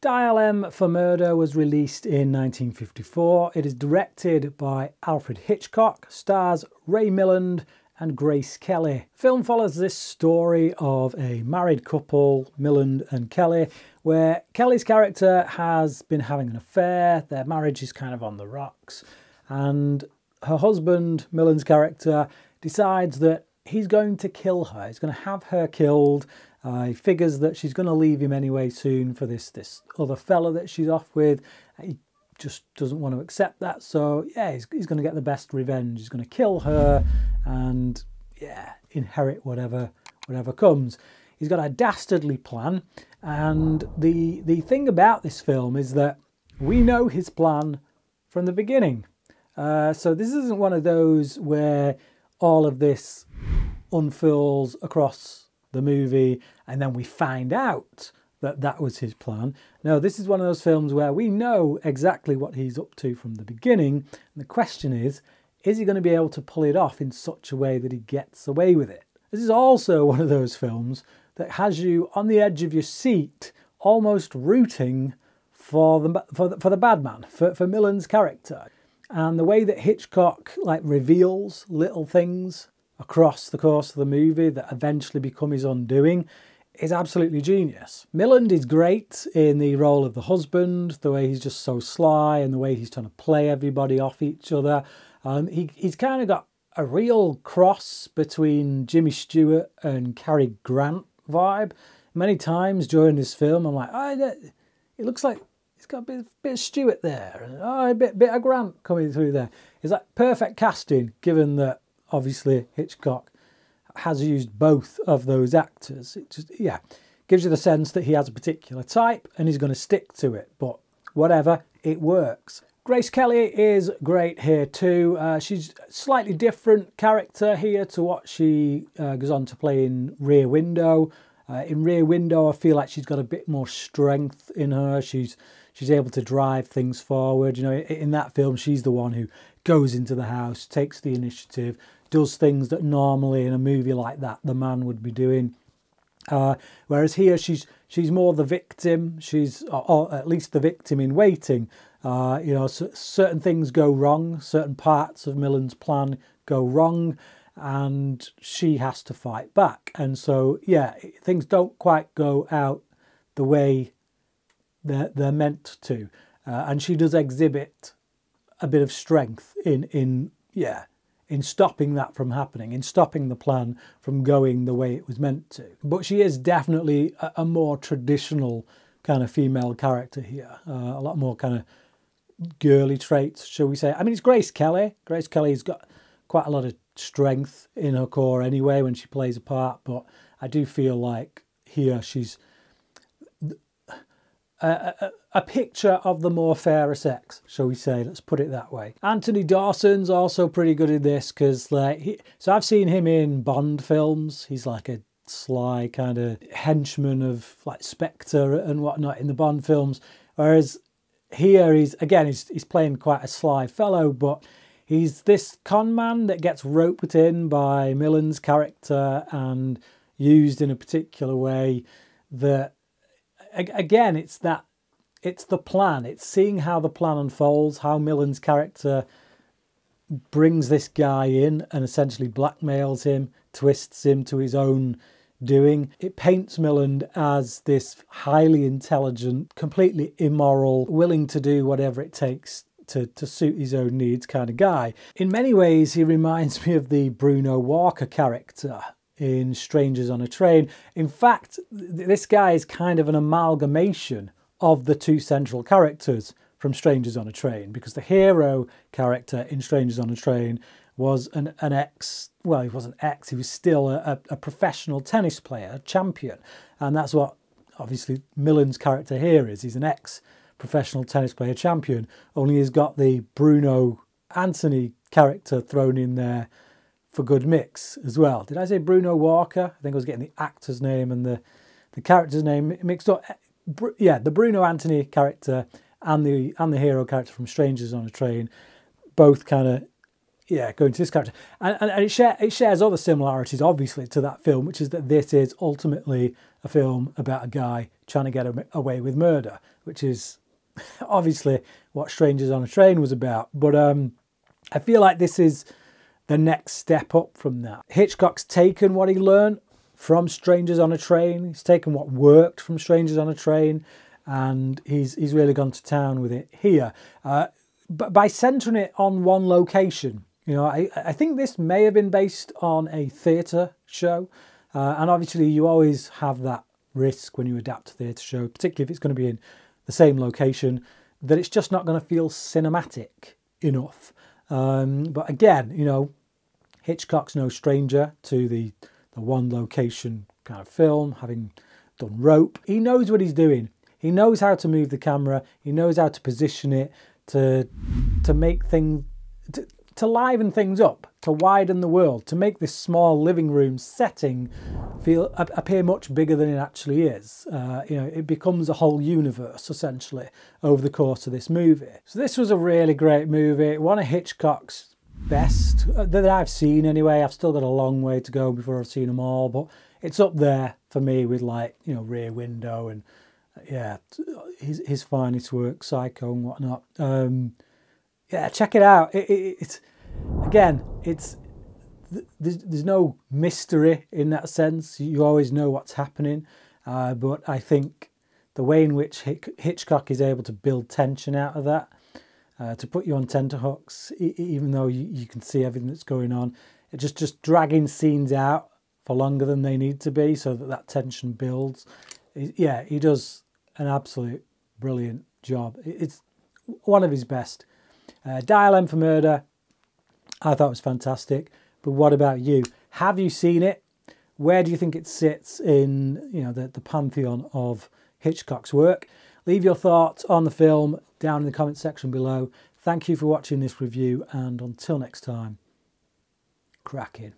Dial M for Murder was released in 1954. It is directed by Alfred Hitchcock, stars Ray Milland and Grace Kelly. The film follows this story of a married couple, Milland and Kelly, where Kelly's character has been having an affair. Their marriage is kind of on the rocks, and her husband, Milland's character, decides that he's going to kill her. He's going to have her killed. He figures that she's going to leave him anyway soon for this other fella that she's off with. He just doesn't want to accept that. So yeah, he's going to get the best revenge. He's going to kill her and yeah, inherit whatever comes. He's got a dastardly plan. And the thing about this film is that we know his plan from the beginning. So this isn't one of those where all of this unfurls across the movie and then we find out that that was his plan. No, this is one of those films where we know exactly what he's up to from the beginning. And the question is he going to be able to pull it off in such a way that he gets away with it? This is also one of those films that has you on the edge of your seat, almost rooting for the bad man, for Milland's character. And the way that Hitchcock reveals little things across the course of the movie that eventually become his undoing is absolutely genius. Milland is great in the role of the husband, the way he's just so sly and the way he's trying to play everybody off each other. He's kind of got a real cross between Jimmy Stewart and Cary Grant vibe. Many times during this film I'm like, oh, it looks like it's got a bit of Stewart there, and oh, a bit of Grant coming through there. It's like perfect casting, given that obviously Hitchcock has used both of those actors. It just, yeah, gives you the sense that he has a particular type and he's going to stick to it. But whatever, it works. Grace Kelly is great here too. She's a slightly different character here to what she goes on to play in Rear Window. In Rear Window, I feel like she's got a bit more strength in her. She's able to drive things forward. You know, in that film, she's the one who goes into the house, takes the initiative, does things that normally in a movie like that the man would be doing. Whereas here, she's more the victim. Or at least the victim in waiting. You know, certain things go wrong. Certain parts of Milland's plan go wrong, and she has to fight back. And so, yeah, things don't quite go out the way they're meant to. And she does exhibit a bit of strength in stopping that from happening, in stopping the plan from going the way it was meant to. But she is definitely a more traditional kind of female character here. A lot more kind of girly traits, shall we say. I mean, it's Grace Kelly. Grace Kelly's got quite a lot of strength in her core anyway when she plays a part, but I do feel like here she's a picture of the more fairer sex, shall we say. Let's put it that way. Anthony Dawson's also pretty good in this because so I've seen him in Bond films. He's like a sly kind of henchman of like Spectre and whatnot in the Bond films, whereas here he's playing quite a sly fellow, but he's this con man that gets roped in by Milland's character and used in a particular way that, again, it's the plan. It's seeing how the plan unfolds, how Milland's character brings this guy in and essentially blackmails him, twists him to his own doing. It paints Milland as this highly intelligent, completely immoral, willing to do whatever it takes to suit his own needs kind of guy. In many ways, he reminds me of the Bruno Walker character in Strangers on a Train. In fact, this guy is kind of an amalgamation of the two central characters from Strangers on a Train, because the hero character in Strangers on a Train was an ex, well, he wasn't ex, he was still a professional tennis player, champion. And that's what obviously Milland's character here is. He's an ex-professional tennis player champion, only he's got the Bruno Anthony character thrown in there for good mix as well. Did I say Bruno Walker? I think I was getting the actor's name and the character's name mixed up. Yeah, the Bruno Anthony character and the hero character from Strangers on a Train both kind of yeah, going to this character. And it shares other similarities, obviously, to that film, which is that this is ultimately a film about a guy trying to get away with murder, which is obviously what Strangers on a Train was about. But I feel like this is the next step up from that. Hitchcock's taken what he learned from Strangers on a Train. He's taken what worked from Strangers on a Train, and he's really gone to town with it here. But by centering it on one location, you know, I think this may have been based on a theatre show. And obviously you always have that risk when you adapt a theatre show, particularly if it's going to be in the same location, that it's just not going to feel cinematic enough. But again, you know, Hitchcock's no stranger to the one location kind of film, having done Rope. He knows what he's doing. He knows how to move the camera. He knows how to position it to make things, to liven things up, to widen the world, to make this small living room setting appear much bigger than it actually is. You know, it becomes a whole universe essentially over the course of this movie. So this was a really great movie, one of Hitchcock's best that I've seen anyway. I've still got a long way to go before I've seen them all, but it's up there for me with, like, you know, Rear Window and yeah, his finest work, Psycho and whatnot. Yeah, check it out. It's again, there's no mystery in that sense. You always know what's happening, but I think the way in which Hitchcock is able to build tension out of that, to put you on tenterhooks, even though you can see everything that's going on, it just dragging scenes out for longer than they need to be, so that tension builds. Yeah, he does an absolute brilliant job. It's one of his best. Dial M for Murder, I thought was fantastic. But what about you? Have you seen it? Where do you think it sits in, you know, the pantheon of Hitchcock's work? Leave your thoughts on the film down in the comment section below. Thank you for watching this review, and until next time, cracking.